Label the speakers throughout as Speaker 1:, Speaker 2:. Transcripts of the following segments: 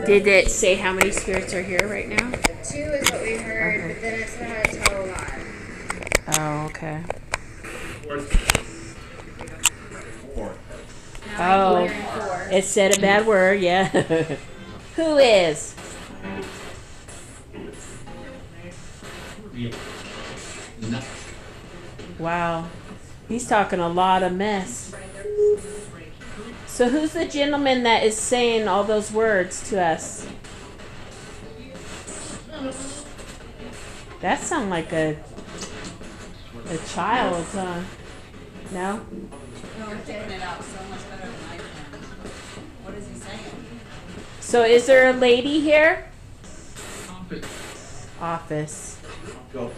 Speaker 1: Did it say how many spirits are here right now?
Speaker 2: 2 is what we heard, okay. But then it said how to tell a lot.
Speaker 1: Oh, okay.
Speaker 2: 4.
Speaker 1: Oh, it said a bad word, yeah. Who is? Wow. He's talking a lot of mess. So who's the gentleman that is saying all those words to us? That sounds like a child, huh? No?
Speaker 3: No, we're picking it out so much better than I can. What is he saying?
Speaker 1: So is there a lady here? Office.
Speaker 2: Go.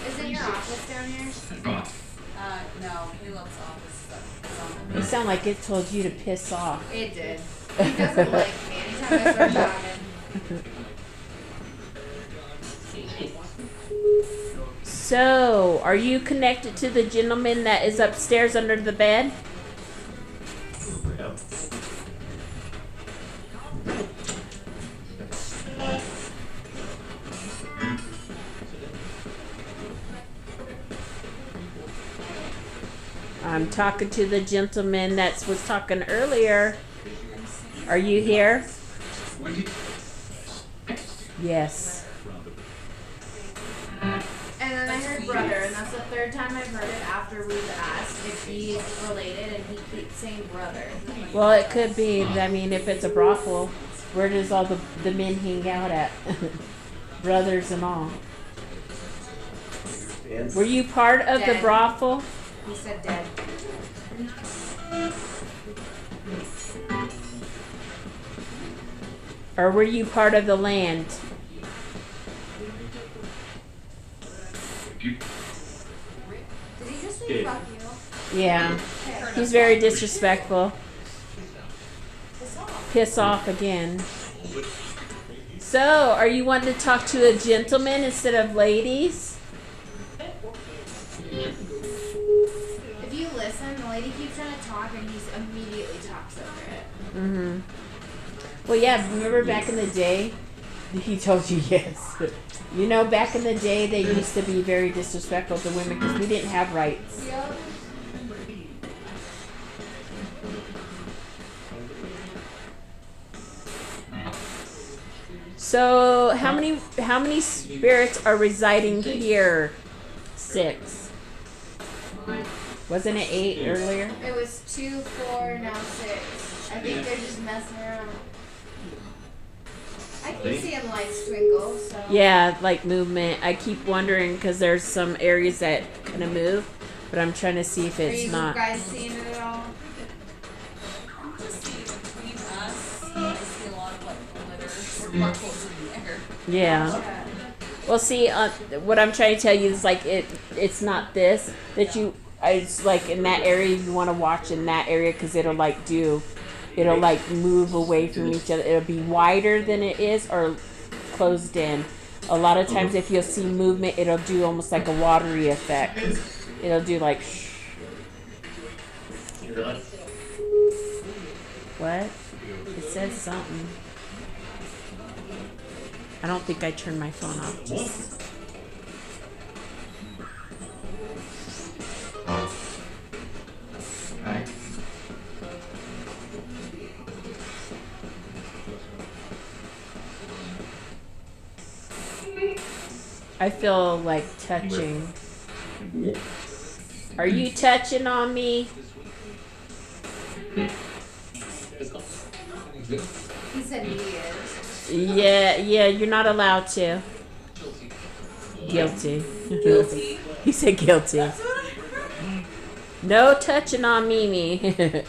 Speaker 2: Isn't your office down here?
Speaker 3: No, Caleb's office stuff.
Speaker 1: You sound like it told you to piss off.
Speaker 2: It did. He doesn't like me anytime I start talking.
Speaker 1: So, are you connected to the gentleman that is upstairs under the bed? I'm talking to the gentleman that was talking earlier. Are you here? Yes.
Speaker 2: And then I heard brother, and that's the 3rd time I've heard it after we've asked if he's related, and he keeps saying brother.
Speaker 1: Well, it could be. I mean, if it's a brothel, where does all the men hang out at? Brothers and all. Were you part of the brothel?
Speaker 2: He said dead.
Speaker 1: Or were you part of the land?
Speaker 2: Did he just say fuck you?
Speaker 1: Yeah. He's very disrespectful. Piss off again. So, are you wanting to talk to a gentleman instead of ladies?
Speaker 2: If you listen, the lady keeps trying to talk, and he immediately talks over it.
Speaker 1: Mm-hmm. Well, yeah, remember back in the day? He told you yes. You know, back in the day, they used to be very disrespectful to women because we didn't have rights.
Speaker 2: Yep.
Speaker 1: So, how many spirits are residing here? 6. Wasn't it 8 earlier?
Speaker 2: It was 2, 4, now 6. I think they're just messing around. I keep seeing lights twinkle, so.
Speaker 1: Yeah, like movement. I keep wondering because there's some areas that kind of move, but I'm trying to see if it's not.
Speaker 2: Are you guys seeing it at all?
Speaker 3: I'm just seeing between us, I see a lot of like glitter sparkles in the air.
Speaker 1: Yeah. Well, see, what I'm trying to tell you is like it's not this that you. It's like in that area you want to watch in that area because it'll like move away from each other. It'll be wider than it is or closed in. A lot of times if you'll see movement, it'll do almost like a watery effect. It'll do like shh. What? It says something. I don't think I turned my phone off. Just I feel like touching. Are you touching on me?
Speaker 2: He said he is.
Speaker 1: Yeah, you're not allowed to. Guilty.
Speaker 3: Guilty?
Speaker 1: He said guilty.
Speaker 3: That's what I heard.
Speaker 1: No touching on Mimi.
Speaker 3: Where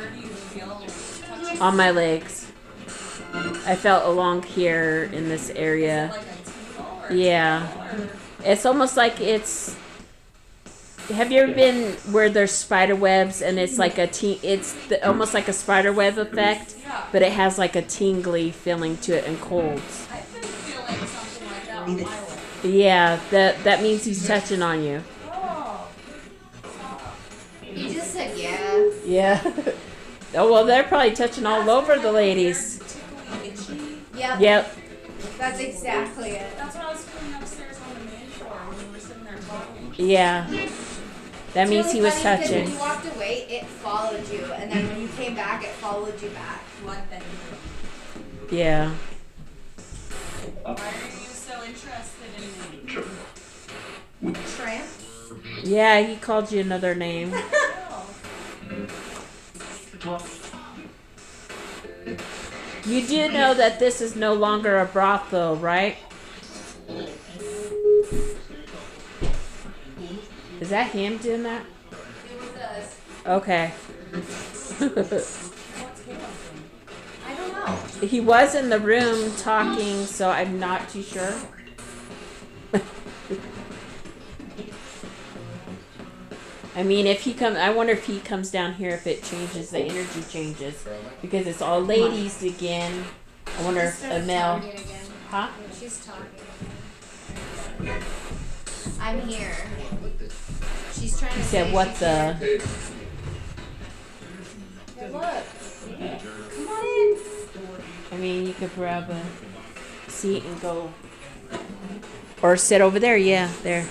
Speaker 3: do you feel touching?
Speaker 1: On my legs. I felt along here in this area.
Speaker 3: Like a tingle or
Speaker 1: Yeah. It's almost like it's. Have you ever been where there's spider webs and it's like almost like a spider web effect,
Speaker 3: Yeah.
Speaker 1: but it has like a tingly feeling to it and colds.
Speaker 3: I've been feeling something like that on my leg.
Speaker 1: Yeah, that means he's touching on you.
Speaker 3: Oh.
Speaker 2: He just said yeah.
Speaker 1: Yeah. Oh well, they're probably touching all over the ladies.
Speaker 3: Tickly, itchy.
Speaker 2: Yep.
Speaker 1: Yep.
Speaker 2: That's exactly it.
Speaker 3: That's what I was feeling upstairs on the main floor when we were sitting there talking.
Speaker 1: Yeah. That
Speaker 2: It's
Speaker 1: means
Speaker 2: really
Speaker 1: he was
Speaker 2: funny because when
Speaker 1: touching.
Speaker 2: you walked away, it followed you, and then when you came back, it followed you back.
Speaker 3: What then?
Speaker 1: Yeah.
Speaker 3: Why are you so interested in me?
Speaker 2: Tramp.
Speaker 1: Yeah, he called you another name. You do know that this is no longer a brothel, right? Is that him doing that?
Speaker 2: It was us.
Speaker 1: Okay.
Speaker 2: I don't know.
Speaker 1: He was in the room talking, so I'm not too sure. I mean, if he comes, I wonder if he comes down here, if it changes, the energy changes. Because it's all ladies again. I wonder
Speaker 2: She
Speaker 1: if a
Speaker 2: started
Speaker 1: male.
Speaker 2: talking again.
Speaker 1: Huh?
Speaker 2: She's talking. I'm here. She's trying to
Speaker 1: He
Speaker 2: say
Speaker 1: said, what
Speaker 2: she
Speaker 1: the?
Speaker 2: can't- Hey, look. Come on in.
Speaker 1: I mean, you could grab a seat and go. Or sit over there, yeah, there.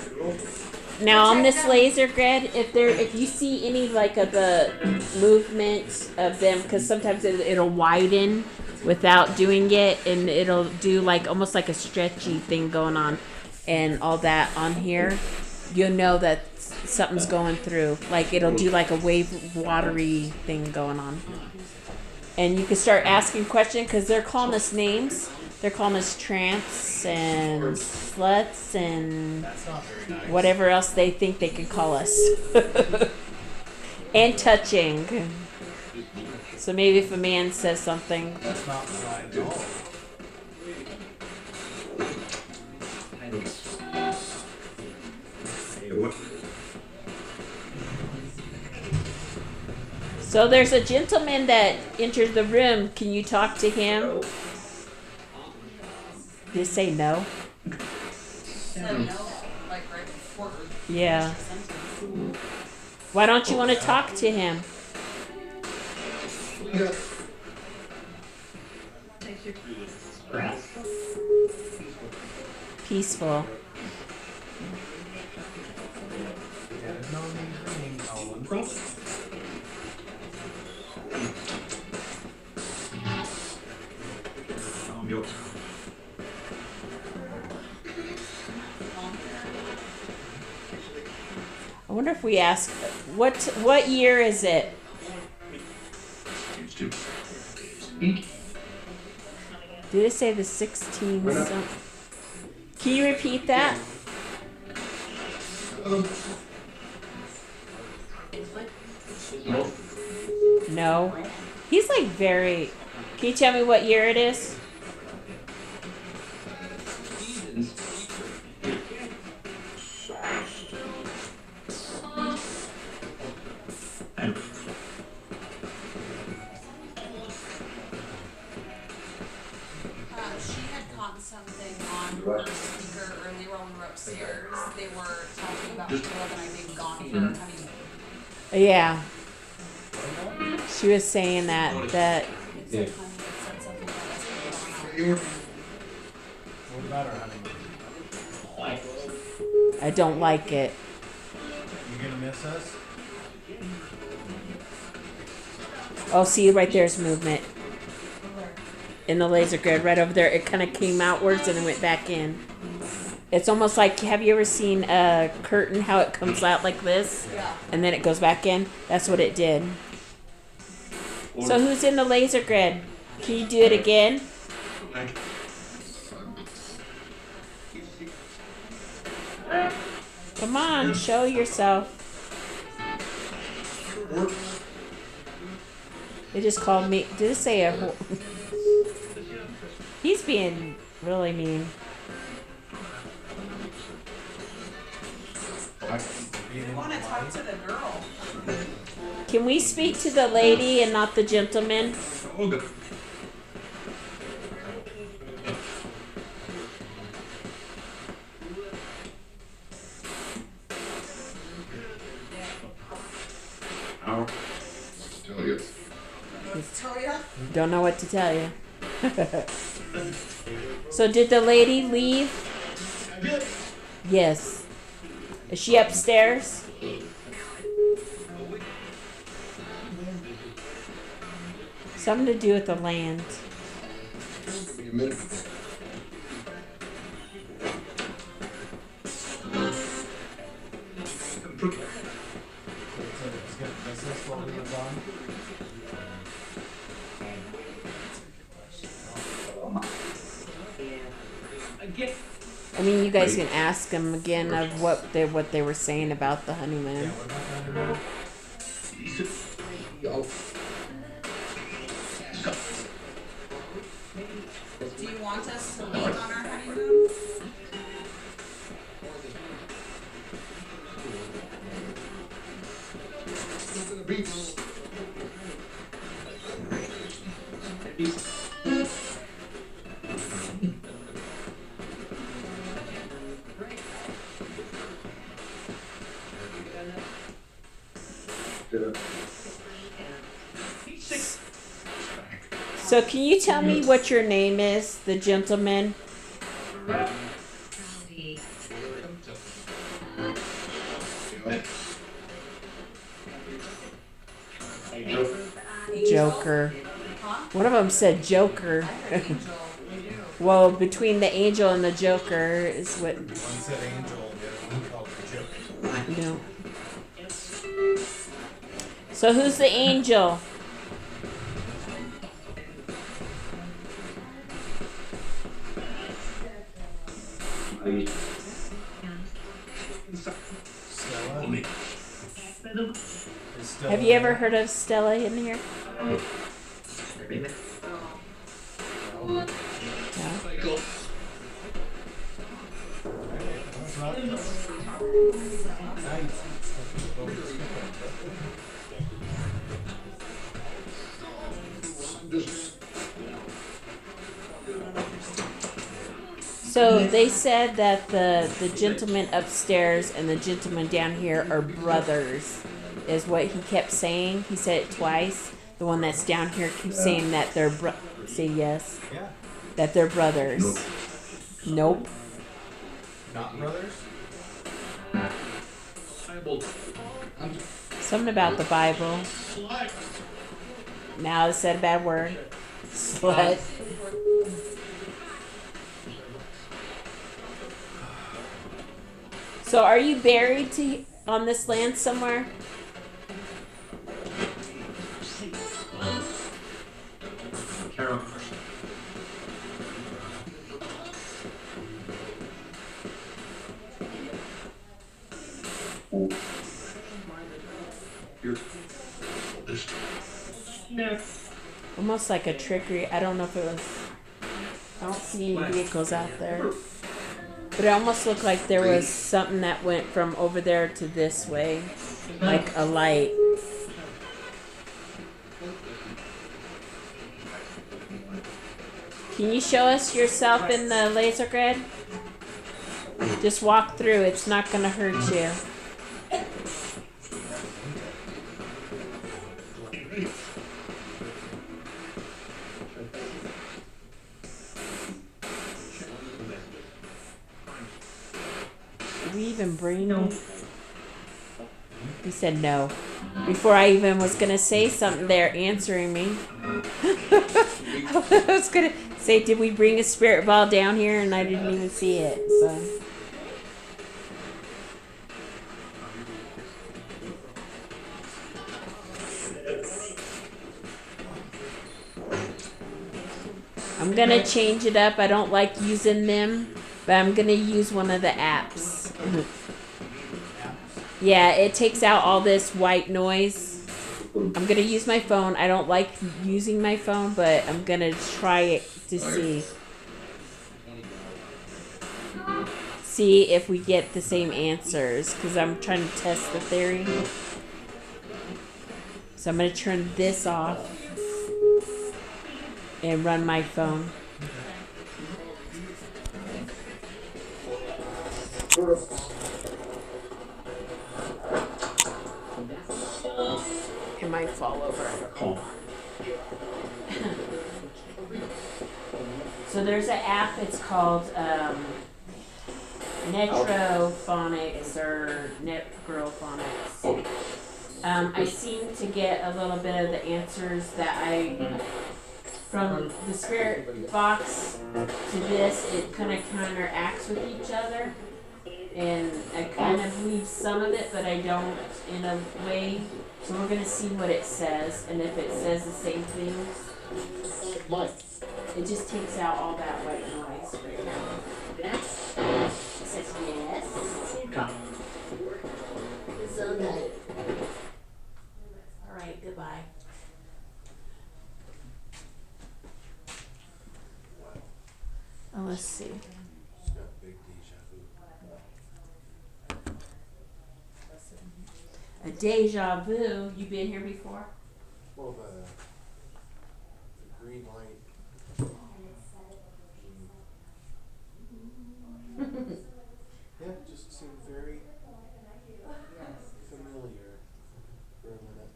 Speaker 1: Now on this laser grid, if you see any like of the movement of them, because sometimes it'll widen without doing it, and it'll do like almost like a stretchy thing going on, and all that on here, you'll know that something's going through. Like it'll do like a wave watery thing going on, and you can start asking questions because they're calling us names. They're calling us tramps and sluts and whatever else they think they can call us. And touching. So maybe if a man says something.
Speaker 4: That's not right at all.
Speaker 1: So there's a gentleman that enters the room. Can you talk to him? Just say no.
Speaker 3: Said no, like right before.
Speaker 1: Yeah. Why don't you want to talk to him? Peaceful.
Speaker 4: Yeah, there's no need for name calling.
Speaker 1: I wonder if we ask what year is it? Did it say the 16 some? Can you repeat that? No. He's like very. Can you tell me what year it is?
Speaker 3: She had caught something on her speaker earlier when we were upstairs. They were talking about Caleb and I being gone for honeymoon.
Speaker 1: Yeah. She was saying that
Speaker 3: Sometimes they said something about us being gone.
Speaker 4: What about our honeymoon?
Speaker 1: I don't like it.
Speaker 4: You gonna miss us?
Speaker 1: Oh, see right there's movement in the laser grid right over there. It kind of came outwards and it went back in. It's almost like, have you ever seen a curtain, how it comes out like this
Speaker 3: Yeah.
Speaker 1: and then it goes back in? That's what it did. So who's in the laser grid? Can you do it again? Come on, show yourself. They just called me. Did it say a? He's being really mean.
Speaker 3: I want to talk to the girl.
Speaker 1: Can we speak to the lady and not the gentleman?
Speaker 3: what to tell ya?
Speaker 1: Don't know what to tell you. So did the lady leave? Yes. Is she upstairs? Something to do with the land.
Speaker 4: This is what we was on.
Speaker 1: I mean, you guys can ask them again of what they were saying about the
Speaker 4: Yeah,
Speaker 1: honeymoon.
Speaker 4: what about the honeymoon?
Speaker 3: Do you want us to leave on our honeymoon?
Speaker 1: So can you tell me what your name is, the gentleman? Joker.
Speaker 3: Huh?
Speaker 1: One of them said Joker.
Speaker 3: Angel.
Speaker 1: Well, between the angel and the Joker is what,
Speaker 4: One said angel, the other one called it joke.
Speaker 1: you know. So who's the angel?
Speaker 4: Stella? Is Stella
Speaker 1: Have you ever
Speaker 4: there?
Speaker 1: heard of Stella in here? No.
Speaker 4: That's not- Nice.
Speaker 1: So they said that the gentleman upstairs and the gentleman down here are brothers, is what he kept saying. He said it twice. The one that's down here keeps saying that they're say yes,
Speaker 4: Yeah.
Speaker 1: that they're brothers. Nope.
Speaker 4: Not brothers?
Speaker 1: Something about the Bible. Now I said a bad word. Slut. So are you buried on this land somewhere? Almost like a trickery. I don't know if it was. I don't see any vehicles out there. But it almost looked like there was something that went from over there to this way. Like a light. Can you show us yourself in the laser grid? Just walk through. It's not going to hurt you. Did we even bring him? He said no. Before I even was going to say something, they're answering me. I was going to say, did we bring a spirit ball down here? And I didn't even see it. So. I'm going to change it up. I don't like using them, but I'm going to use one of the apps. Yeah, it takes out all this white noise. I'm going to use my phone. I don't like using my phone, but I'm going to try it to see. See if we get the same answers, because I'm trying to test the theory. So I'm going to turn this off and run my phone. It might fall over. So there's an app. It's called Netrophonics or Negrophonics. I seem to get a little bit of the answers that from the spirit box to this. It kind of counteracts with each other, and I kind of believe some of it, but I don't in a way. So we're gonna see what it says, and if it says the same things, it just takes out all that white noise right now. It says yes. It's okay. All right, goodbye. Oh, let's see. A deja vu. You been here before?
Speaker 5: Well, the green light. Yeah, it just seemed very familiar for a minute.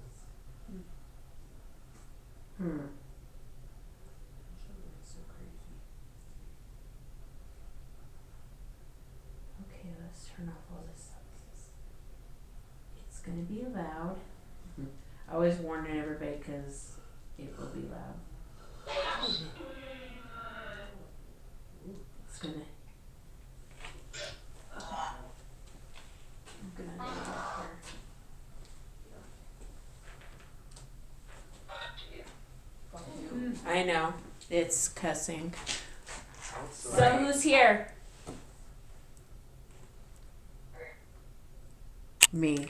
Speaker 1: So crazy. Okay, let's turn off all this stuff. It's gonna be loud. I always warning everybody because it will be loud. It's gonna. I'm gonna name it up here. I know. It's cussing. So who's here? Me.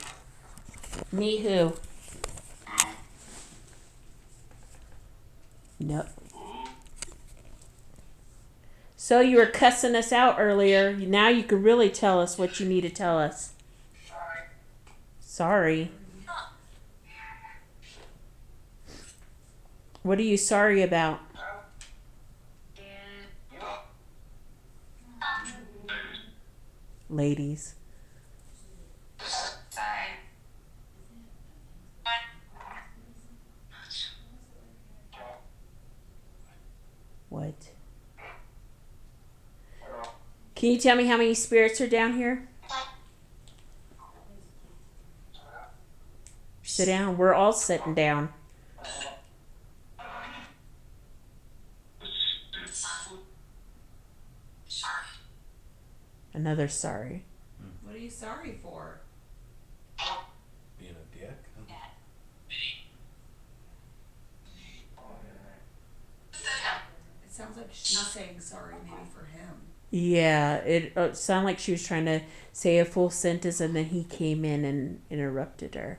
Speaker 1: Me who? Nope. So you were cussing us out earlier. Now you could really tell us what you need to tell us. Sorry. What are you sorry about? Ladies. What? Can you tell me how many spirits are down here? Sit down. We're all sitting down. Another sorry.
Speaker 3: What are you sorry for?
Speaker 5: Being a dick.
Speaker 3: It sounds like she's saying sorry maybe for him.
Speaker 1: Yeah, it sounded like she was trying to say a full sentence and then he came in and interrupted her.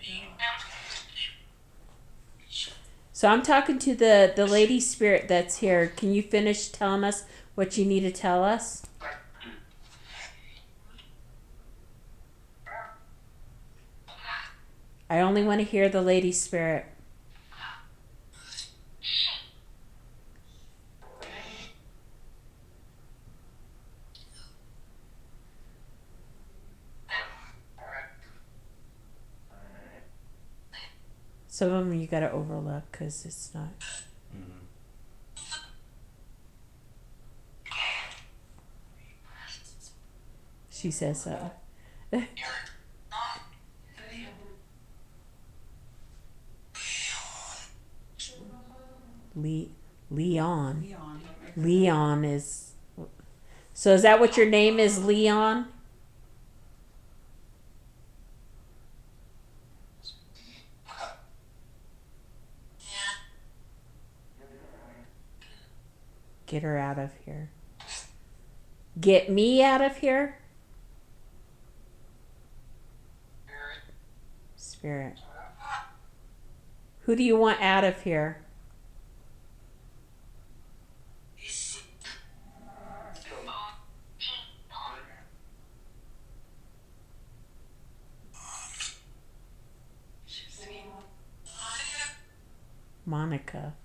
Speaker 1: So I'm talking to the lady spirit that's here. Can you finish telling us what you need to tell us? I only want to hear the lady spirit. Some of them you gotta overlook because it's not. She says so. Leon. Leon is. So is that what your name is, Leon? Get her out of here. Get me out of here? Spirit. Who do you want out of here? Monica.